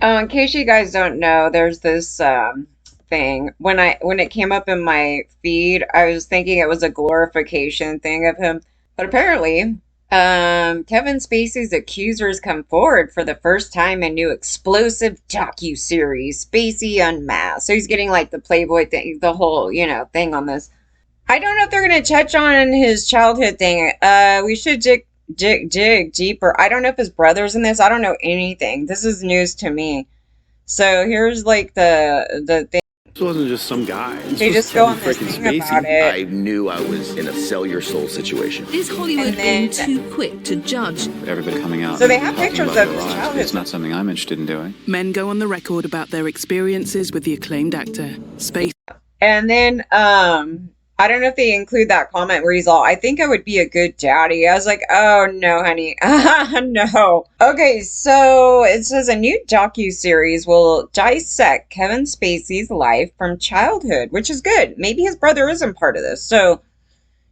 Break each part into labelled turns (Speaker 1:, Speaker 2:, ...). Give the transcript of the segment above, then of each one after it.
Speaker 1: In case you guys don't know, there's this thing. When it came up in my feed, I was thinking it was a glorification thing of him. But apparently, Kevin Spacey's accusers come forward for the first time in new explosive docuseries, Spacey Unmasked. So he's getting like the Playboy thing, the whole, thing on this. I don't know if they're gonna touch on his childhood thing. We should dig deeper. I don't know if his brother's in this. I don't know anything. This is news to me. So here's like the thing.
Speaker 2: This wasn't just some guy. This
Speaker 1: They
Speaker 2: was
Speaker 1: just go
Speaker 2: Kevin
Speaker 1: on this
Speaker 2: freaking
Speaker 1: thing
Speaker 2: Spacey.
Speaker 1: about it.
Speaker 3: I knew I was in a sell your soul situation.
Speaker 4: Is Hollywood being too quick to judge?
Speaker 2: Everybody coming out.
Speaker 1: So they
Speaker 2: and
Speaker 1: have
Speaker 2: talking
Speaker 1: pictures
Speaker 2: about
Speaker 1: of
Speaker 2: their
Speaker 1: his
Speaker 2: lives.
Speaker 1: childhood.
Speaker 2: It's not something I'm interested in doing.
Speaker 5: Men go on the record about their experiences with the acclaimed actor, Spacey.
Speaker 1: And then I don't know if they include that comment where he's all, I think I would be a good daddy. I was like, oh no, honey. No. Okay, so it says a new docu-series will dissect Kevin Spacey's life from childhood, which is good. Maybe his brother isn't part of this. So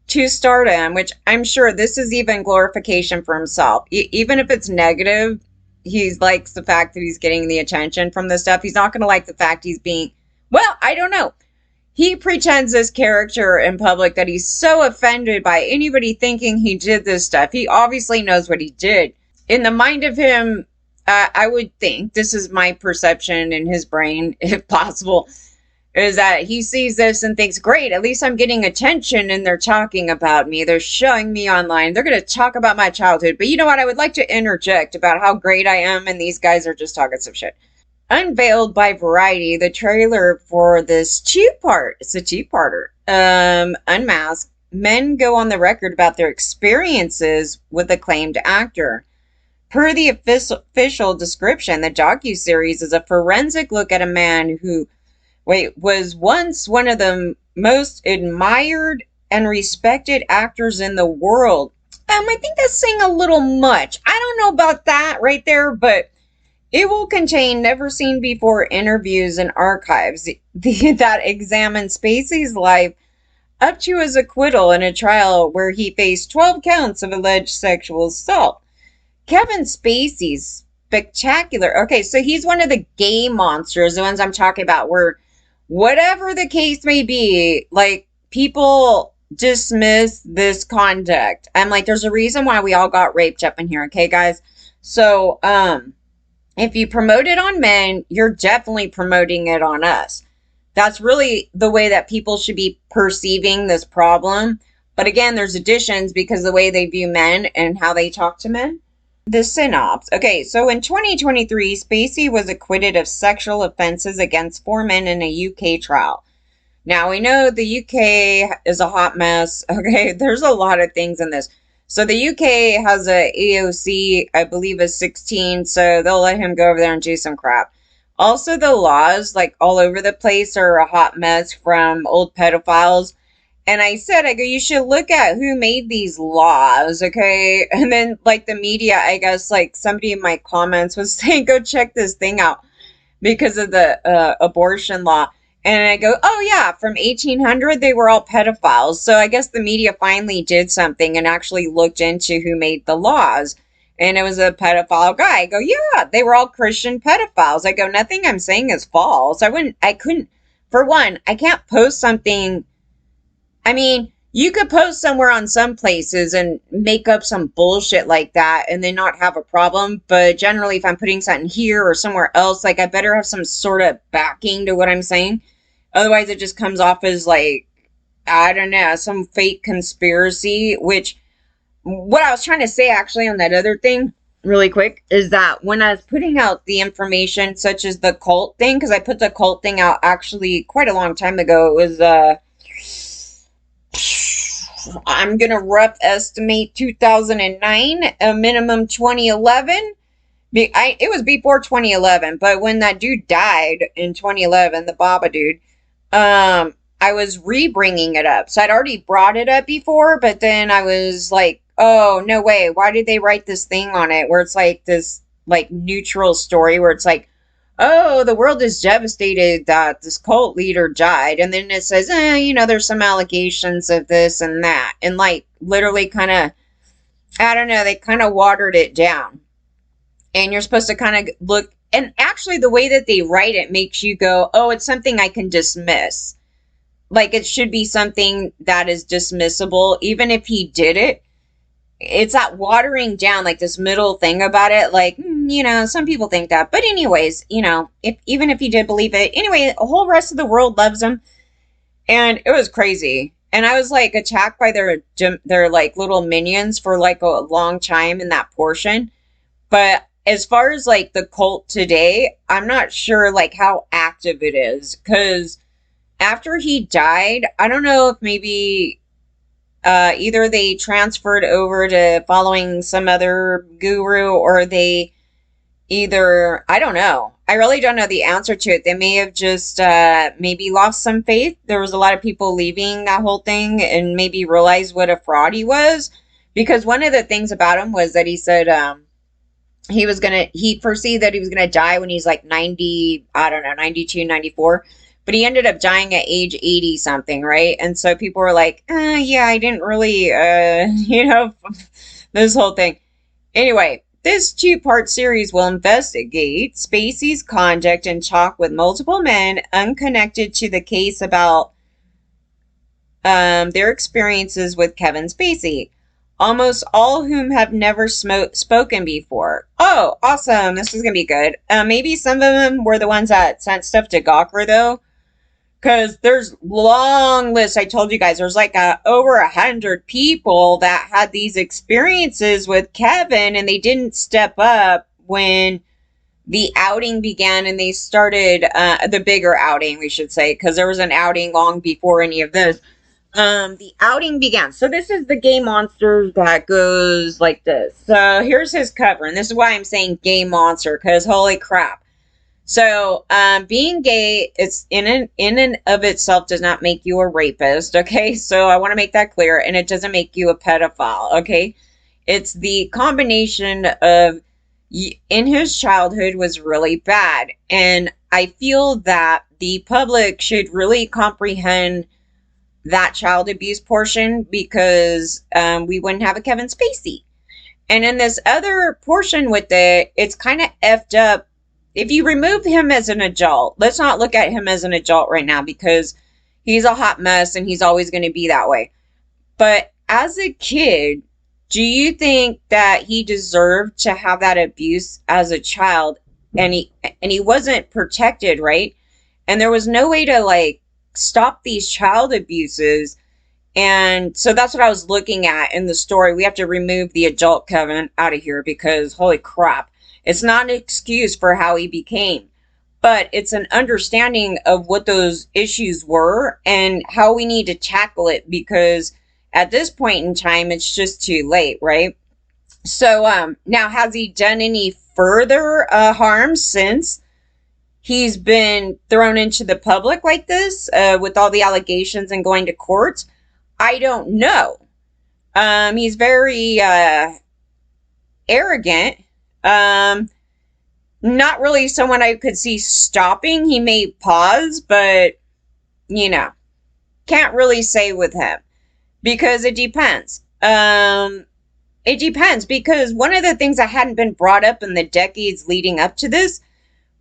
Speaker 1: to stardom, which I'm sure this is even glorification for himself. Even if it's negative, he likes the fact that he's getting the attention from this stuff. He's not going to like the fact he's being, well, I don't know. He pretends this character in public that he's so offended by anybody thinking he did this stuff. He obviously knows what he did. In the mind of him, I would think, this is my perception in his brain, if possible, is that he sees this and thinks, great, at least I'm getting attention and they're talking about me. They're showing me online. They're going to talk about my childhood. But you know what? I would like to interject about how great I am and these guys are just talking some shit. Unveiled by Variety, the trailer for this it's a two-parter, Unmasked, men go on the record about their experiences with acclaimed actor. Per the official description, the docuseries is a forensic look at a man who, was once one of the most admired and respected actors in the world. I think that's saying a little much. I don't know about that right there, but it will contain never seen before interviews and archives that examine Spacey's life up to his acquittal in a trial where he faced 12 counts of alleged sexual assault. Kevin Spacey's spectacular. Okay, so he's one of the gay monsters, the ones I'm talking about, where whatever the case may be, like, people dismiss this conduct. I'm like, there's a reason why we all got raped up in here, okay, guys? So, if you promote it on men, you're definitely promoting it on us. That's really the way that people should be perceiving this problem. But again, there's additions because of the way they view men and how they talk to men. The synopsis. Okay, so in 2023, Spacey was acquitted of sexual offenses against 4 men in a UK trial. Now, we know the UK is a hot mess. Okay, there's a lot of things in this. So the UK has a AOC, I believe, is 16, so they'll let him go over there and do some crap. Also, the laws, like, all over the place are a hot mess from old pedophiles. And I go, you should look at who made these laws, okay? And then, like, the media, I guess, like, somebody in my comments was saying, go check this thing out because of the abortion law. And I go, oh yeah, from 1800, they were all pedophiles. So I guess the media finally did something and actually looked into who made the laws. And it was a pedophile guy. I go, yeah, they were all Christian pedophiles. I go, nothing I'm saying is false. I couldn't, for one, I can't post something. I mean, you could post somewhere on some places and make up some bullshit like that and then not have a problem. But generally, if I'm putting something here or somewhere else, like, I better have some sort of backing to what I'm saying. Otherwise, it just comes off as, like, I don't know, some fake conspiracy, which what I was trying to say actually on that other thing really quick is that when I was putting out the information such as the cult thing, because I put the cult thing out actually quite a long time ago, it was, I'm going to rough estimate 2009, a minimum 2011. It was before 2011, but when that dude died in 2011, the Baba dude, I was re-bringing it up. So I'd already brought it up before, but then I was like, oh, no way. Why did they write this thing on it where it's like this, like, neutral story where it's like, oh, the world is devastated that this cult leader died. And then it says, there's some allegations of this and that. And, like, literally kind of, I don't know, they kind of watered it down. And you're supposed to kind of look and actually the way that they write it makes you go, oh, it's something I can dismiss. Like, it should be something that is dismissible, even if he did it. It's that watering down, like, this middle thing about it. Like, you know, some people think that. But anyways, you know, even if he did believe it. Anyway, the whole rest of the world loves him. And it was crazy. And I was, like, attacked by their like, little minions for, like, a long time in that portion. But as far as, like, the cult today, I'm not sure, like, how active it is. Because after he died, I don't know if maybe either they transferred over to following some other guru, or they either, I don't know. I really don't know the answer to it. They may have just maybe lost some faith. There was a lot of people leaving that whole thing and maybe realized what a fraud he was. Because one of the things about him was that he said he foresaw that he was gonna die when he's like 90, I don't know, 92, 94. But he ended up dying at age 80 something, right? And so people were like, yeah, I didn't really, you know, this whole thing. Anyway, this 2-part series will investigate Spacey's conduct and talk with multiple men unconnected to the case about their experiences with Kevin Spacey, almost all whom have never spoken before. Oh, awesome. This is going to be good. Maybe some of them were the ones that sent stuff to Gawker, though. Because there's long lists. I told you guys, there's like over 100 people that had these experiences with Kevin, and they didn't step up when the outing began, and they started the bigger outing, we should say, because there was an outing long before any of this. The outing began. So this is the gay monster that goes like this. So here's his cover, and this is why I'm saying gay monster, because holy crap. So, being gay, it's in and of itself does not make you a rapist, okay? So I want to make that clear, and it doesn't make you a pedophile, okay? It's the combination of, in his childhood was really bad, and I feel that the public should really comprehend that child abuse portion, because we wouldn't have a Kevin Spacey. And in this other portion with it, it's kind of effed up. If you remove him as an adult, let's not look at him as an adult right now, because he's a hot mess and he's always going to be that way. But as a kid, do you think that he deserved to have that abuse as a child? And he wasn't protected, right? And there was no way to like stop these child abuses. And so that's what I was looking at in the story. We have to remove the adult Kevin out of here, because holy crap. It's not an excuse for how he became, but it's an understanding of what those issues were and how we need to tackle it, because at this point in time, it's just too late, right? So now, has he done any further harm since he's been thrown into the public like this with all the allegations and going to court? I don't know. He's very arrogant. Not really someone I could see stopping. He may pause, but, you know, can't really say with him, because it depends. It depends, because one of the things that hadn't been brought up in the decades leading up to this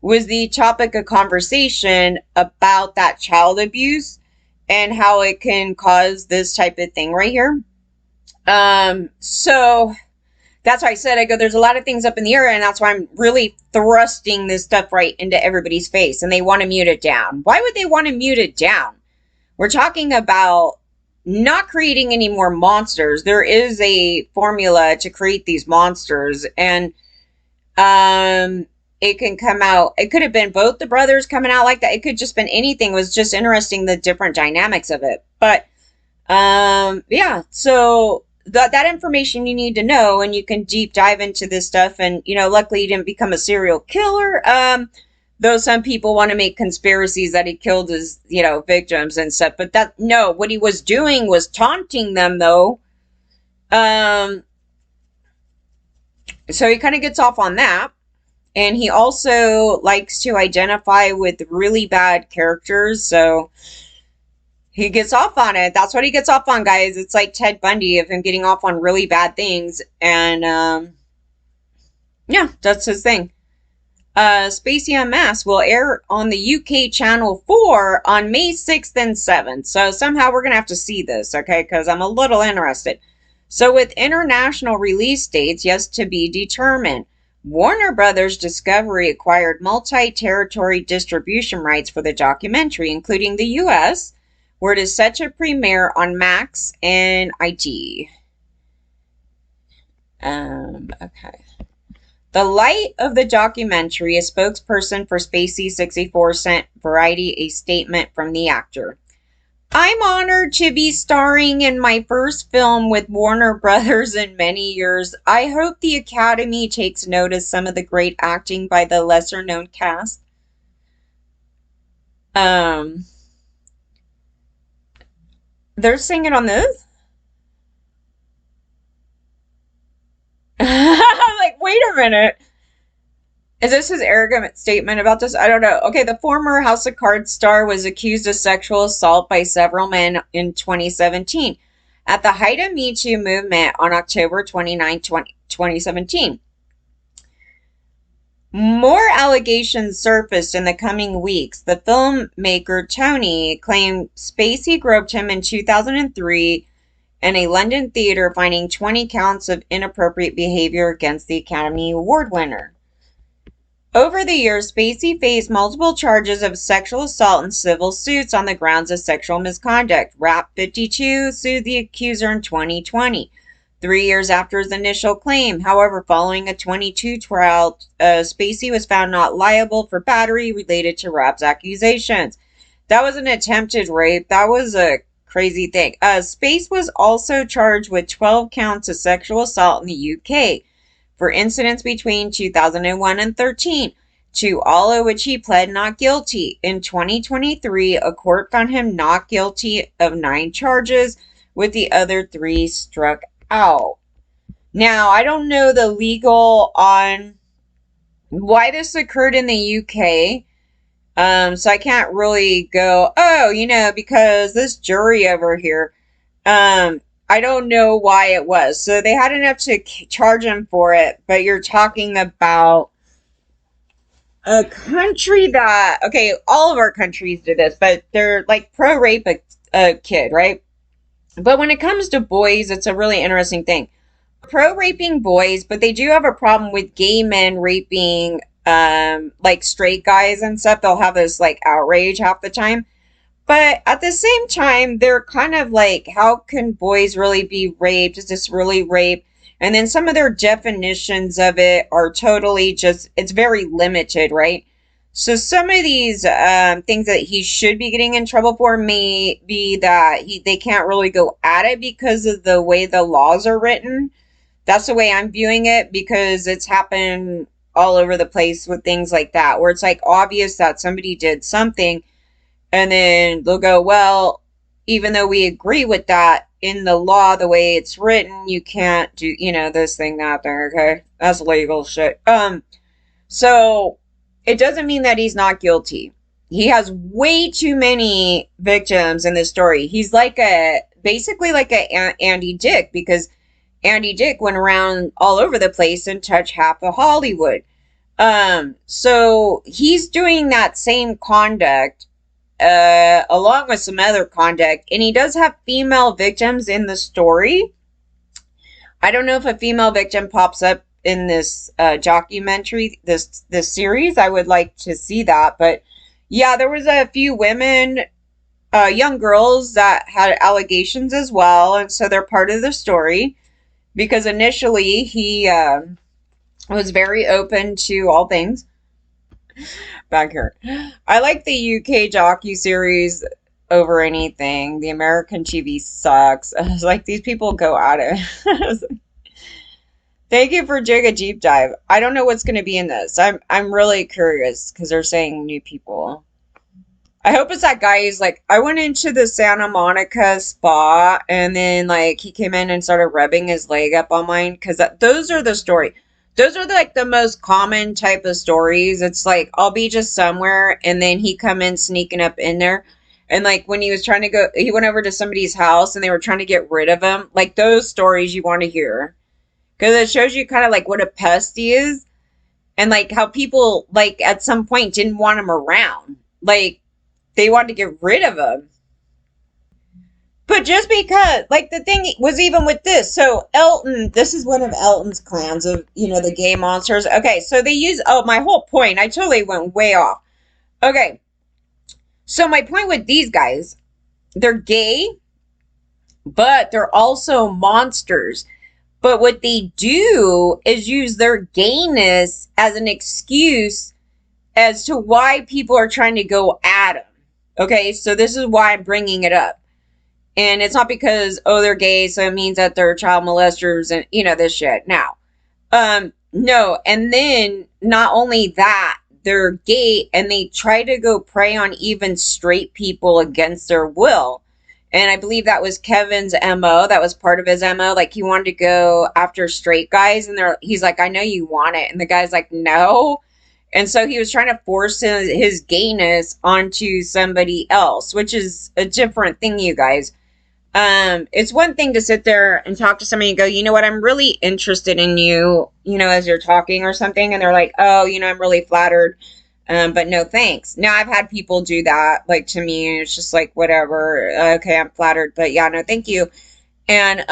Speaker 1: was the topic of conversation about that child abuse and how it can cause this type of thing right here. So that's why I said, I go, there's a lot of things up in the air, and that's why I'm really thrusting this stuff right into everybody's face, and they want to mute it down. Why would they want to mute it down? We're talking about not creating any more monsters. There is a formula to create these monsters, and it can come out. It could have been both the brothers coming out like that. It could just been anything. It was just interesting, the different dynamics of it. But yeah, so that information you need to know, and you can deep dive into this stuff. And, you know, luckily he didn't become a serial killer. Though some people want to make conspiracies that he killed his, you know, victims and stuff. But no, what he was doing was taunting them, though. So he kind of gets off on that. And he also likes to identify with really bad characters. So he gets off on it. That's what he gets off on, guys. It's like Ted Bundy, of him getting off on really bad things. And, yeah, that's his thing. Spacey Unmasked will air on the UK Channel 4 on May 6th and 7th. So somehow we're going to have to see this, okay? Because I'm a little interested. So with international release dates yet to be determined, Warner Brothers Discovery acquired multi-territory distribution rights for the documentary, including the US, where it is set to premiere on Max and ID. Okay. The light of the documentary, a spokesperson for Spacey 64 sent Variety a statement from the actor. I'm honored to be starring in my first film with Warner Brothers in many years. I hope the Academy takes notice some of the great acting by the lesser known cast. They're singing on this? I'm like, wait a minute. Is this his arrogant statement about this? I don't know. Okay, the former House of Cards star was accused of sexual assault by several men in 2017, at the height of Me Too movement on October 29, 2017. More allegations surfaced in the coming weeks. The filmmaker Tony claimed Spacey groped him in 2003 in a London theater, finding 20 counts of inappropriate behavior against the Academy Award winner. Over the years, Spacey faced multiple charges of sexual assault and civil suits on the grounds of sexual misconduct. Rap 52 sued the accuser in 2020, 3 years after his initial claim. However, following a 22 trial, Spacey was found not liable for battery related to Rap's accusations. That was an attempted rape. That was a crazy thing. Spacey was also charged with 12 counts of sexual assault in the UK for incidents between 2001 and 13, to all of which he pled not guilty. In 2023, a court found him not guilty of 9 charges, with the other 3 struck out. Now, I don't know the legal on why this occurred in the UK. So I can't really go, because this jury over here, I don't know why it was. So they had enough to charge him for it, but you're talking about a country that, okay, all of our countries do this, but they're like pro-rape a kid, right? But when it comes to boys, it's a really interesting thing. Pro-raping boys, but they do have a problem with gay men raping like straight guys and stuff. They'll have this like outrage half the time. But at the same time, they're kind of like, how can boys really be raped? Is this really rape? And then some of their definitions of it are totally just, it's very limited, right? So some of these things that he should be getting in trouble for may be that they can't really go at it because of the way the laws are written. That's the way I'm viewing it, because it's happened all over the place with things like that, where it's like obvious that somebody did something, and then they'll go, well, even though we agree with that, in the law, the way it's written, you can't do, this thing, that thing, okay? That's legal shit. So it doesn't mean that he's not guilty. He has way too many victims in this story. He's basically like a Andy Dick, because Andy Dick went around all over the place and touched half of Hollywood. So he's doing that same conduct, along with some other conduct, and he does have female victims in the story. I don't know if a female victim pops up in this documentary, this series. I would like to see that, but yeah, there was a few women, young girls that had allegations as well, and so they're part of the story, because initially he was very open to all things. Back here, I like the UK docuseries over anything. The American TV sucks. It's like these people go at it. Thank you for doing a deep dive. I don't know what's going to be in this. I'm really curious, because they're saying new people. I hope it's that guy who's like, I went into the Santa Monica spa, and then like he came in and started rubbing his leg up on mine, because those are the story. Those are like the most common type of stories. It's like, I'll be just somewhere, and then he come in sneaking up in there. And like when he was trying to go, he went over to somebody's house and they were trying to get rid of him. Like those stories you want to hear, because it shows you kind of like what a pest he is. And like how people like at some point didn't want him around. Like they wanted to get rid of him. But just because, like the thing was even with this, so Elton, this is one of Elton's clans of, the gay monsters. Okay, so they use, my whole point, I totally went way off. Okay, so my point with these guys, they're gay, but they're also monsters. But what they do is use their gayness as an excuse as to why people are trying to go at them. Okay, so this is why I'm bringing it up. And it's not because, they're gay, so it means that they're child molesters and, this shit. Now, no. And then not only that, they're gay and they try to go prey on even straight people against their will. And I believe that was Kevin's MO. That was part of his MO. Like he wanted to go after straight guys and he's like, I know you want it. And the guy's like, no. And so he was trying to force his gayness onto somebody else, which is a different thing, you guys. It's one thing to sit there and talk to somebody and go, you know what, I'm really interested in you, as you're talking or something. And they're like, oh, I'm really flattered. But no, thanks. Now I've had people do that, like to me, and it's just like, whatever. Okay, I'm flattered, but yeah, no, thank you. And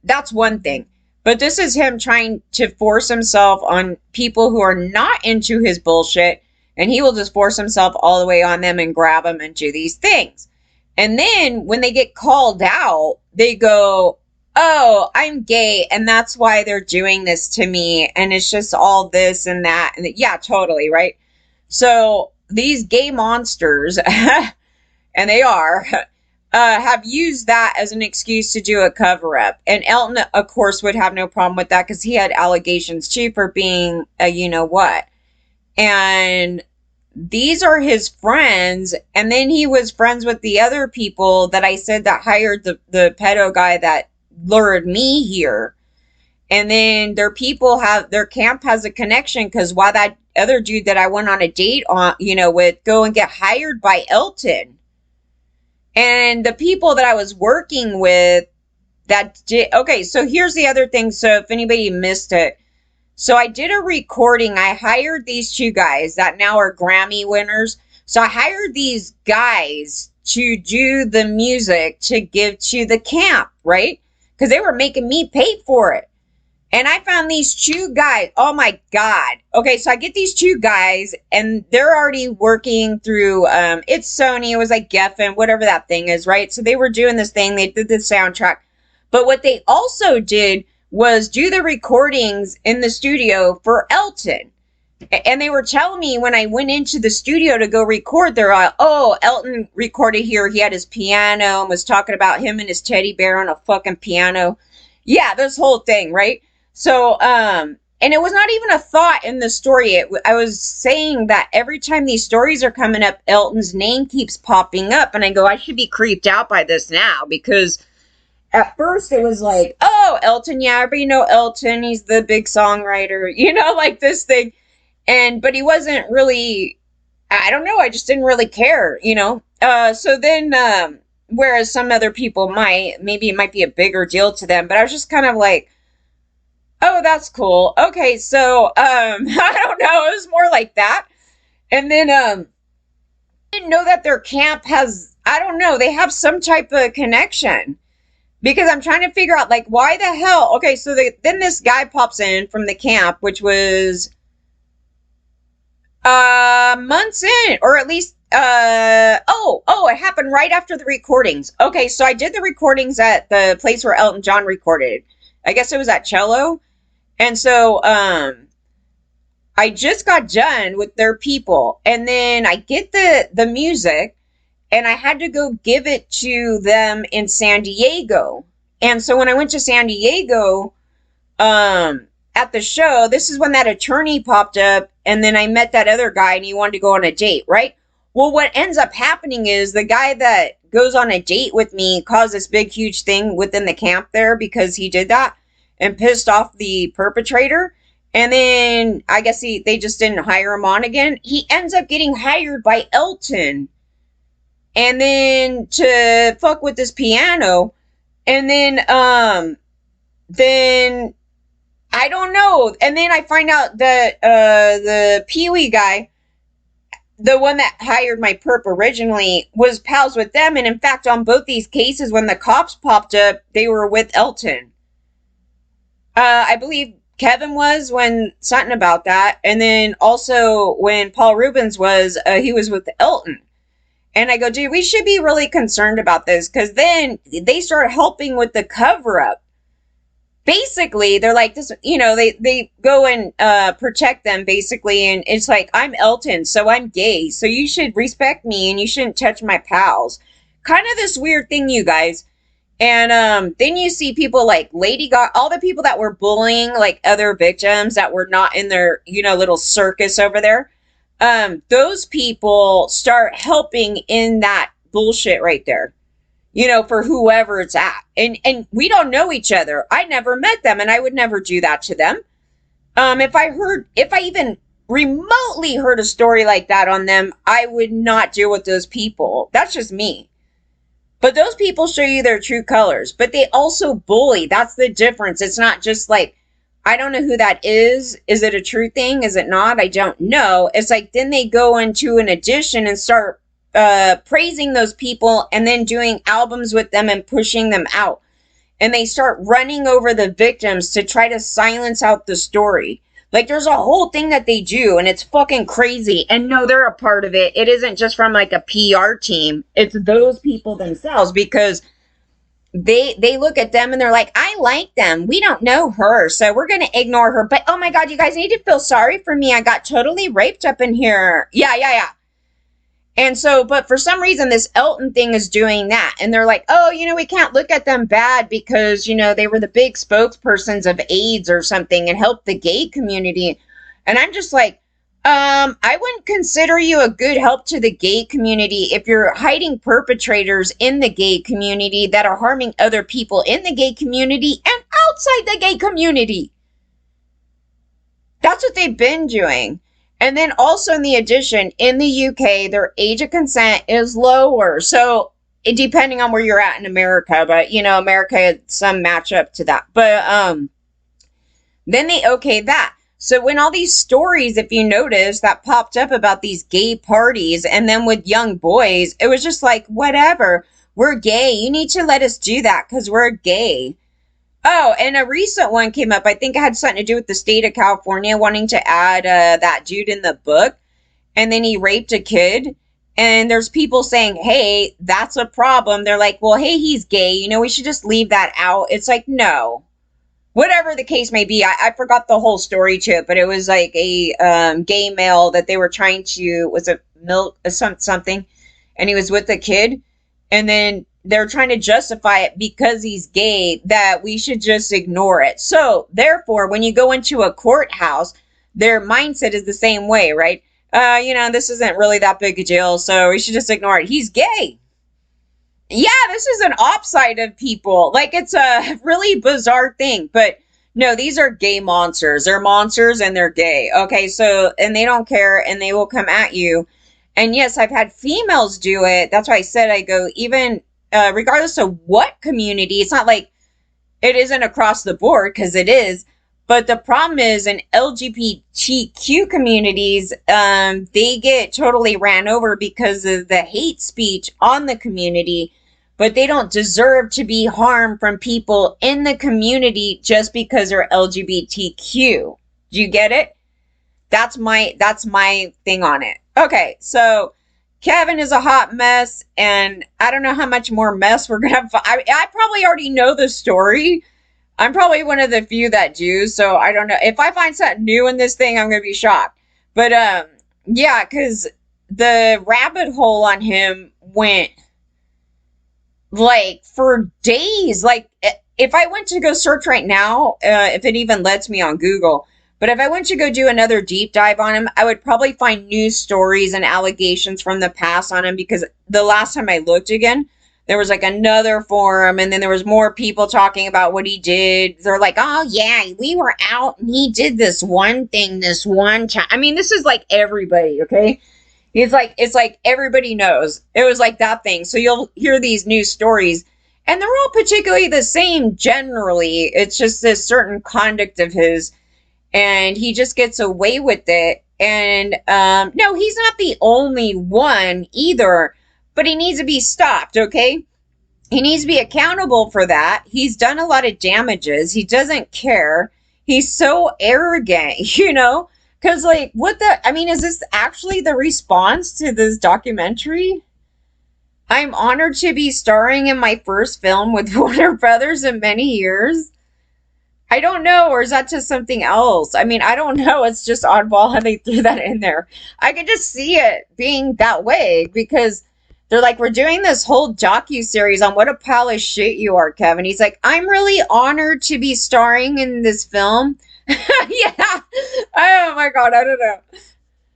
Speaker 1: that's one thing. But this is him trying to force himself on people who are not into his bullshit. And he will just force himself all the way on them and grab them and do these things. And then when they get called out, they go, oh, I'm gay. And that's why they're doing this to me. And it's just all this and that. And yeah, totally. Right. So these gay monsters, and they are, have used that as an excuse to do a cover up. And Elton, of course, would have no problem with that because he had allegations too for being a what. And these are his friends, and then he was friends with the other people that I said that hired the pedo guy that lured me here. And then their camp has a connection because why that other dude that I went on a date on, with go and get hired by Elton. And the people that I was working with okay, so here's the other thing. So if anybody missed it, so I did a recording. I hired these two guys that now are Grammy winners. So I hired these guys to do the music to give to the camp, right? Because they were making me pay for it. And I found these two guys. Oh my God. Okay, so I get these two guys and they're already working through, it's Sony. It was like Geffen, whatever that thing is, right? So they were doing this thing. They did the soundtrack. But what they also did was do the recordings in the studio for Elton. And they were telling me when I went into the studio to go record, they're like, oh, Elton recorded here. He had his piano and was talking about him and his teddy bear on a fucking piano. Yeah, this whole thing, right? So, and it was not even a thought in the story. I was saying that every time these stories are coming up, Elton's name keeps popping up. And I go, I should be creeped out by this now because at first it was like, oh, Elton, yeah, everybody know Elton. He's the big songwriter, like this thing. But he wasn't really, I don't know. I just didn't really care, So then, whereas some other people maybe it might be a bigger deal to them, but I was just kind of like, oh, that's cool. Okay. So, I don't know. It was more like that. And then, I didn't know that their camp has, I don't know, they have some type of connection. Because I'm trying to figure out, like, why the hell? Okay, so then this guy pops in from the camp, which was months in, or at least, it happened right after the recordings. Okay, so I did the recordings at the place where Elton John recorded. I guess it was at Cello. And so, I just got done with their people. And then I get the music. And I had to go give it to them in San Diego. And so when I went to San Diego, at the show, this is when that attorney popped up. And then I met that other guy and he wanted to go on a date, right? Well, what ends up happening is the guy that goes on a date with me caused this big, huge thing within the camp there because he did that and pissed off the perpetrator. And then I guess they just didn't hire him on again. He ends up getting hired by Elton. And then to fuck with this piano. And then I don't know. And then I find out that the Pee Wee guy, the one that hired my perp originally, was pals with them. And in fact, on both these cases, when the cops popped up, they were with Elton. I believe Kevin was, when something about that. And then also when Paul Rubens was, he was with Elton. And I go, dude, we should be really concerned about this, because then they start helping with the cover up. Basically, they're like this, they go and protect them, basically. And it's like, I'm Elton, so I'm gay, so you should respect me and you shouldn't touch my pals. Kind of this weird thing, you guys. And then you see people like Lady Gaga, all the people that were bullying like other victims that were not in their, little circus over there. Those people start helping in that bullshit right there, for whoever it's at. And we don't know each other. I never met them, and I would never do that to them. If I even remotely heard a story like that on them, I would not deal with those people. That's just me. But those people show you their true colors, but they also bully. That's the difference. It's not just like, I don't know who that is. Is it a true thing? Is it not? I don't know. It's like, then they go into an edition and start praising those people and then doing albums with them and pushing them out. And they start running over the victims to try to silence out the story. Like, there's a whole thing that they do, and it's fucking crazy. And no, they're a part of it. It isn't just from like a PR team. It's those people themselves, because they look at them and they're like, I like them. We don't know her, so we're going to ignore her. But oh my God, you guys need to feel sorry for me. I got totally raped up in here. Yeah. And so, but for some reason, this Elton thing is doing that. And they're like, oh, we can't look at them bad because, they were the big spokespersons of AIDS or something and helped the gay community. And I'm just like, I wouldn't consider you a good help to the gay community if you're hiding perpetrators in the gay community that are harming other people in the gay community and outside the gay community. That's what they've been doing. And then also in the addition, in the UK, their age of consent is lower. So depending on where you're at in America, but America, some match up to that. But then they okay that. So when all these stories, if you notice, that popped up about these gay parties and then with young boys, it was just like, whatever, we're gay. You need to let us do that because we're gay. Oh, and a recent one came up. I think it had something to do with the state of California wanting to add that dude in the book. And then he raped a kid. And there's people saying, hey, that's a problem. They're like, well, hey, he's gay. We should just leave that out. It's like, no. Whatever the case may be. I forgot the whole story to it. But it was like a gay male that they were trying to, was it milk or something? And he was with a kid. And then they're trying to justify it because he's gay, that we should just ignore it. So therefore, when you go into a courthouse, their mindset is the same way, right? This isn't really that big a deal, so we should just ignore it. He's gay. Yeah, this is an offside of people. Like, it's a really bizarre thing. But no, these are gay monsters. They're monsters and they're gay. Okay, so, and they don't care and they will come at you. And yes, I've had females do it. That's why I said, I go, even regardless of what community, it's not like it isn't across the board, because it is. But the problem is in LGBTQ communities, they get totally ran over because of the hate speech on the community, but they don't deserve to be harmed from people in the community just because they're LGBTQ. Do you get it? That's my thing on it. Okay, so Kevin is a hot mess, and I don't know how much more mess we're going to have. I probably already know the story. I'm probably one of the few that do, so I don't know. If I find something new in this thing, I'm going to be shocked. But, yeah, because the rabbit hole on him went, like, for days. Like, if I went to go search right now, if it even lets me on Google, but if I went to go do another deep dive on him, I would probably find news stories and allegations from the past on him, because the last time I looked again, there was like another forum, and then there was more people talking about what he did. They're like, oh yeah, we were out and he did this one thing this one time. I mean, this is like everybody, okay? It's like everybody knows. It was like that thing. So you'll hear these news stories, And they're all particularly the same generally. It's just this certain conduct of his, and he just gets away with it. And no, he's not the only one either, but he needs to be stopped, okay? He needs to be accountable for that. He's done a lot of damages. He doesn't care. He's so arrogant, you know? Because, like, what the... I mean, is this actually the response to this documentary? I'm honored to be starring in my first film with Warner Brothers in many years. I don't know, or is that just something else? I mean, I don't know. It's just oddball how they threw that in there. I could just see it being that way because they're like, we're doing this whole docuseries on what a pile of shit you are, Kevin. He's like, I'm really honored to be starring in this film. Yeah. Oh my God, I don't know.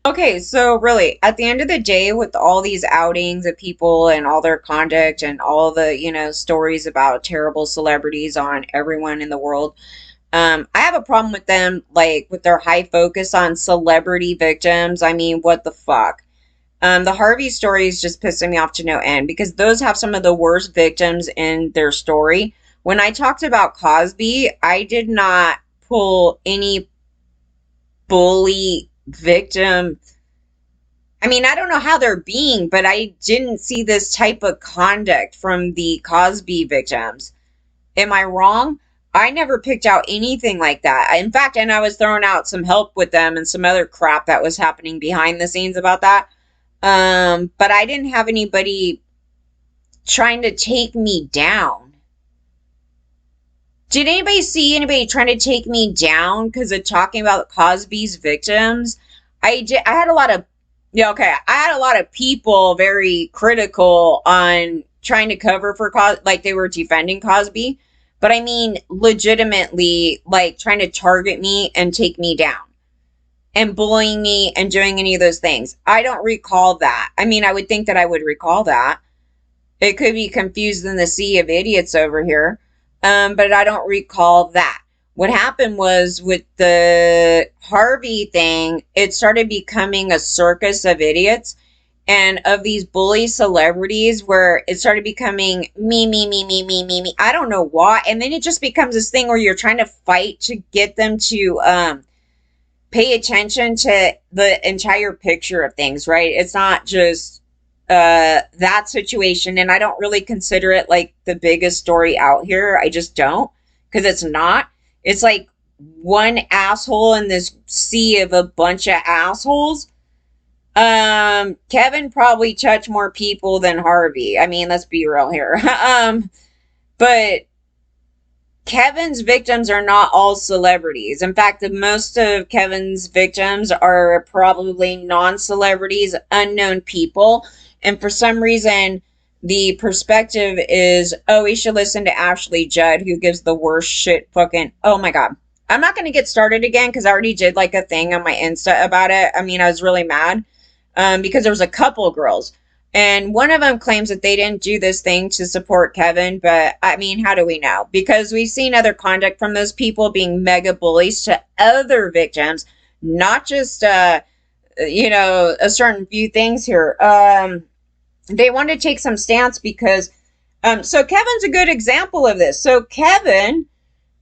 Speaker 1: Okay, so really, at the end of the day, with all these outings of people and all their conduct and all the, you know, stories about terrible celebrities on everyone in the world, I have a problem with them, like, with their high focus on celebrity victims. I mean, what the fuck? The Harvey story is just pissing me off to no end because those have some of the worst victims in their story. When I talked about Cosby, I did not pull any bully victim. I mean, I don't know how they're being, but I didn't see this type of conduct from the Cosby victims. Am I wrong? I never picked out anything like that. In fact, and I was throwing out some help with them and some other crap that was happening behind the scenes about that. But I didn't have anybody trying to take me down. Did anybody see anybody trying to take me down because of talking about Cosby's victims? I had a lot of, yeah, okay. I had a lot of people very critical on trying to cover for like they were defending Cosby. But I mean, legitimately, like trying to target me and take me down and bullying me and doing any of those things. I don't recall that. I mean, I would think that I would recall that. It could be confused in the sea of idiots over here. But I don't recall that. What happened was with the Harvey thing, it started becoming a circus of idiots and of these bully celebrities where it started becoming me. I don't know why. And then it just becomes this thing where you're trying to fight to get them to pay attention to the entire picture of things, right? It's not just that situation, and I don't really consider it like the biggest story out here. I just don't, because it's not. It's like one asshole in this sea of a bunch of assholes. Kevin probably touched more people than Harvey. I mean, let's be real here. But Kevin's victims are not all celebrities. In fact, the most of Kevin's victims are probably non-celebrities, unknown people. And for some reason, the perspective is, oh, we should listen to Ashley Judd, who gives the worst shit fucking... Oh my God. I'm not going to get started again because I already did like a thing on my Insta about it. I mean, I was really mad because there was a couple of girls. And one of them claims that they didn't do this thing to support Kevin. But I mean, how do we know? Because we've seen other conduct from those people being mega bullies to other victims, not just, you know, a certain few things here. They want to take some stance because, so Kevin's a good example of this. So Kevin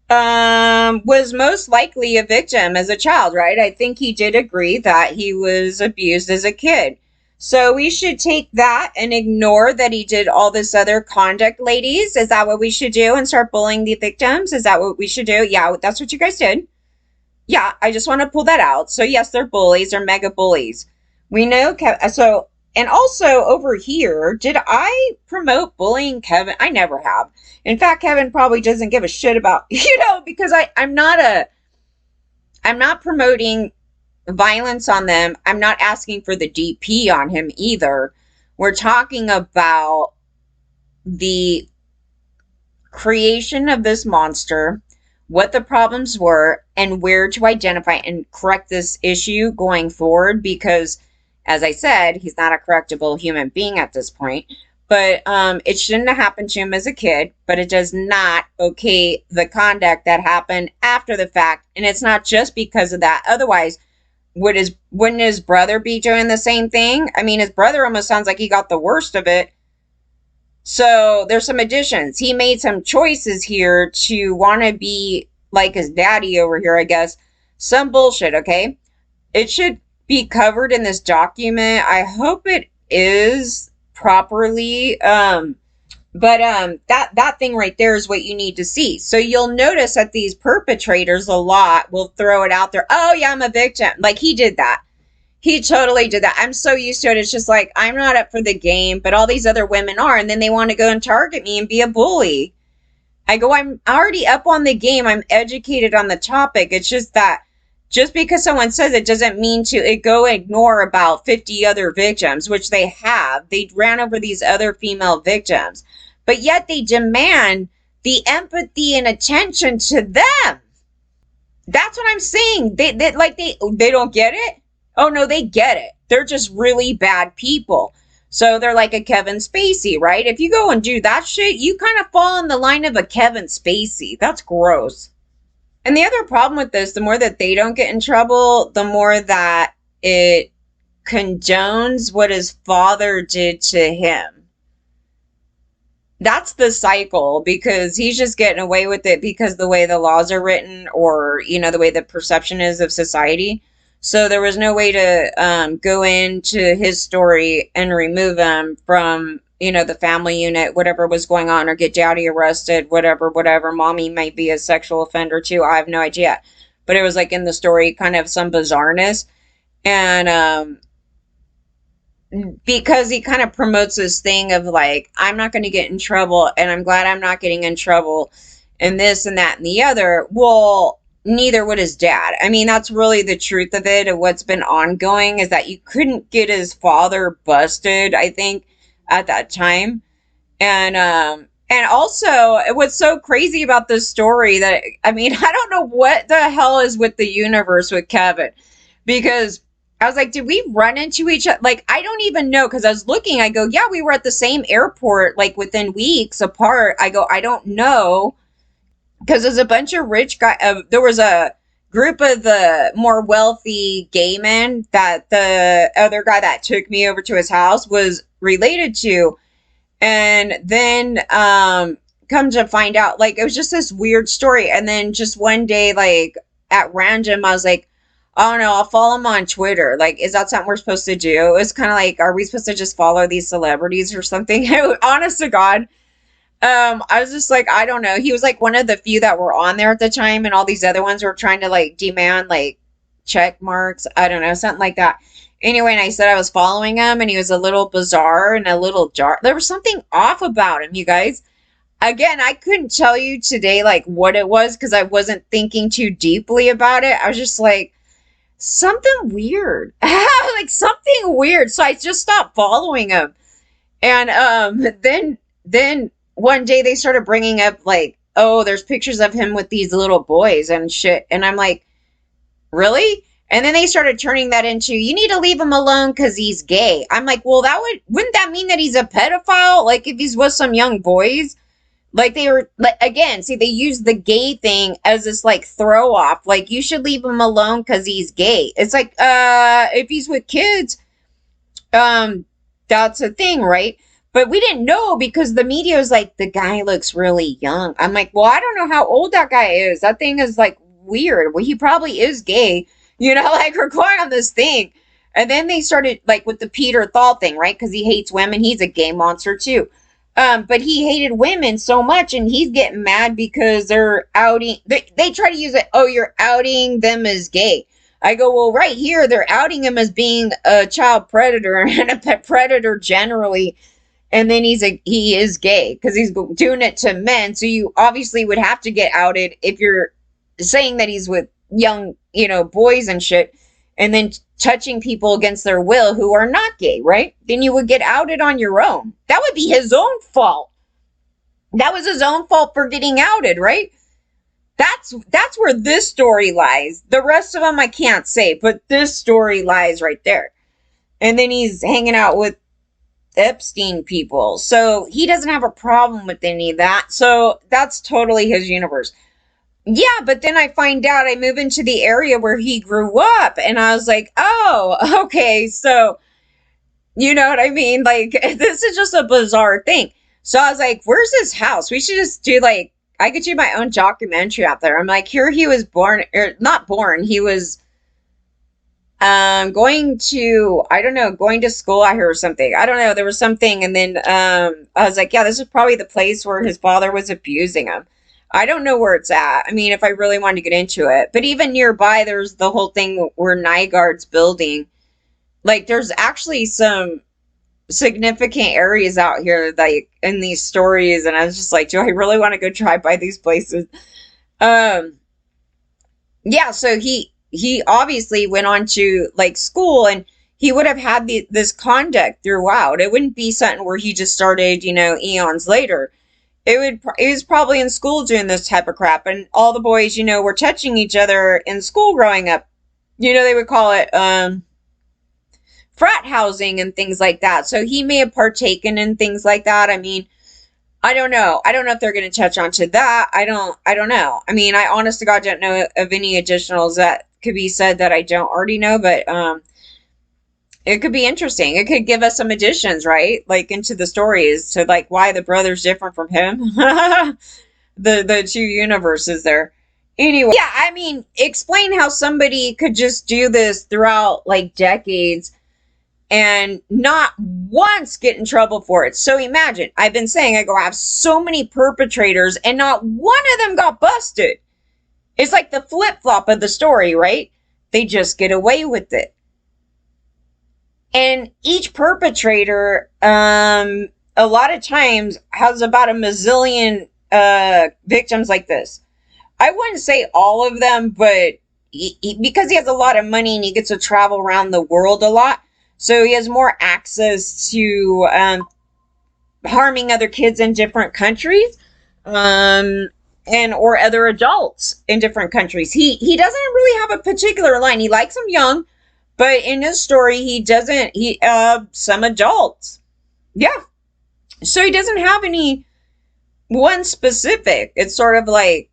Speaker 1: was most likely a victim as a child, right? I think he did agree that he was abused as a kid. So we should take that and ignore that he did all this other conduct, ladies. Is that what we should do and start bullying the victims? Is that what we should do? Yeah, that's what you guys did. Yeah, I just want to pull that out. So yes, they're bullies. They're mega bullies. We know Kevin. So, and also over here, did I promote bullying Kevin? I never have. In fact, Kevin probably doesn't give a shit about, you know, because I'm not promoting violence on them. I'm not asking for the DP on him either. We're talking about the creation of this monster, what the problems were, and where to identify and correct this issue going forward, because as I said, he's not a correctable human being at this point. But it shouldn't have happened to him as a kid, but it does not okay the conduct that happened after the fact. And it's not just because of that. Otherwise, wouldn't his brother be doing the same thing? I mean, his brother almost sounds like he got the worst of it. So there's some additions. He made some choices here to want to be like his daddy over here, I guess. Some bullshit, okay? It should be covered in this document. I hope it is properly. That thing right there is what you need to see. So you'll notice that these perpetrators a lot will throw it out there. Oh yeah, I'm a victim. Like he did that. He totally did that. I'm so used to it. It's just like, I'm not up for the game, but all these other women are. And then they want to go and target me and be a bully. I go, I'm already up on the game. I'm educated on the topic. It's just that just because someone says it doesn't mean to go ignore about 50 other victims, which they have. They ran over these other female victims, but yet they demand the empathy and attention to them. That's what I'm saying. They don't get it. Oh no, they get it. They're just really bad people. So they're like a Kevin Spacey, right? If you go and do that shit, you kind of fall in the line of a Kevin Spacey. That's gross. And the other problem with this, the more that they don't get in trouble, the more that it condones what his father did to him. That's the cycle, because he's just getting away with it because the way the laws are written, or, you know, the way the perception is of society. So there was no way to go into his story and remove him from, you know, the family unit, whatever was going on, or get daddy arrested, whatever. Mommy might be a sexual offender too. I have no idea. But it was like in the story, kind of some bizarreness. And because he kind of promotes this thing of like, I'm not going to get in trouble, and I'm glad I'm not getting in trouble, and this and that and the other. Well, neither would his dad. I mean, that's really the truth of it, of what's been ongoing, is that you couldn't get his father busted, I think, at that time. And also, what's so crazy about this story, that, I mean, I don't know what the hell is with the universe with Kevin, because I was like, did we run into each other? Like, I don't even know, because I was looking, I go, yeah, we were at the same airport, like within weeks apart. I go, I don't know. Because there's a bunch of rich guys. There was a group of the more wealthy gay men that the other guy that took me over to his house was related to. And then come to find out, like, it was just this weird story. And then just one day, like, at random, I was like, oh no, I'll follow him on Twitter. Like, is that something we're supposed to do? It was kind of like, are we supposed to just follow these celebrities or something? Honest to God. I was just like, I don't know. He was like one of the few that were on there at the time, and all these other ones were trying to like demand like check marks. I don't know, something like that. Anyway, and I said I was following him, and he was a little bizarre and a little jar. There was something off about him, you guys. Again, I couldn't tell you today like what it was, because I wasn't thinking too deeply about it. I was just like, something weird. Like something weird. So I just stopped following him. And then one day they started bringing up like, oh, there's pictures of him with these little boys and shit. And I'm like, really? And then they started turning that into, you need to leave him alone because he's gay. I'm like, well, wouldn't that mean that he's a pedophile? Like if he's with some young boys? Like they were, like, again, see, they use the gay thing as this like throw off. Like, you should leave him alone because he's gay. It's like, if he's with kids, that's a thing, right? But we didn't know, because the media was like, the guy looks really young. I'm like, well, I don't know how old that guy is. That thing is like weird. Well, he probably is gay. You know, like we're going on this thing. And then they started like with the Peter Thal thing, right? Because he hates women. He's a gay monster too. But he hated women so much, and he's getting mad because they're outing. They try to use it. Oh, you're outing them as gay. I go, well, right here, they're outing him as being a child predator and a pet predator generally. And then he is gay because he's doing it to men. So you obviously would have to get outed if you're saying that he's with young, you know, boys and shit, and then touching people against their will who are not gay, right? Then you would get outed on your own. That would be his own fault. That was his own fault for getting outed, right? That's where this story lies. The rest of them I can't say, but this story lies right there. And then he's hanging out with Epstein people. So he doesn't have a problem with any of that. So that's totally his universe. Yeah, but then I find out, I move into the area where he grew up, and I was like, oh, okay, so, you know what I mean? Like, this is just a bizarre thing. So I was like, where's his house? We should just do like, I could do my own documentary out there. I'm like, here he was born, or not born, he was going to, I don't know, going to school, I heard something. I don't know, there was something, and then I was like, yeah, this is probably the place where his father was abusing him. I don't know where it's at. I mean, if I really wanted to get into it. But even nearby, there's the whole thing where Nygaard's building. Like, there's actually some significant areas out here, like, in these stories, and I was just like, do I really want to go drive by these places? Um, yeah, so he obviously went on to, like, school, and he would have had this conduct throughout. It wouldn't be something where he just started, eons later. It was probably in school doing this type of crap, and all the boys, were touching each other in school growing up. They would call it frat housing and things like that. So he may have partaken in things like that. I mean, I don't know. I don't know if they're going to touch on to that. I don't know. I mean, I honest to God don't know of any additionals that could be said that I don't already know, but it could be interesting. It could give us some additions, right? Like, into the stories to, like, why the brother's different from him. the two universes there. Anyway, yeah, I mean, explain how somebody could just do this throughout, like, decades and not once get in trouble for it. So imagine, I've been saying, I have so many perpetrators and not one of them got busted. It's like the flip-flop of the story, right? They just get away with it. And each perpetrator, a lot of times, has about a mazillion victims like this. I wouldn't say all of them, but because he has a lot of money and he gets to travel around the world a lot, so he has more access to harming other kids in different countries, and or other adults in different countries. He doesn't really have a particular line. He likes them young. But in his story, he doesn't, some adults. Yeah. So he doesn't have any one specific. It's sort of like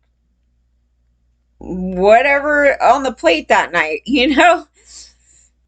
Speaker 1: whatever on the plate that night,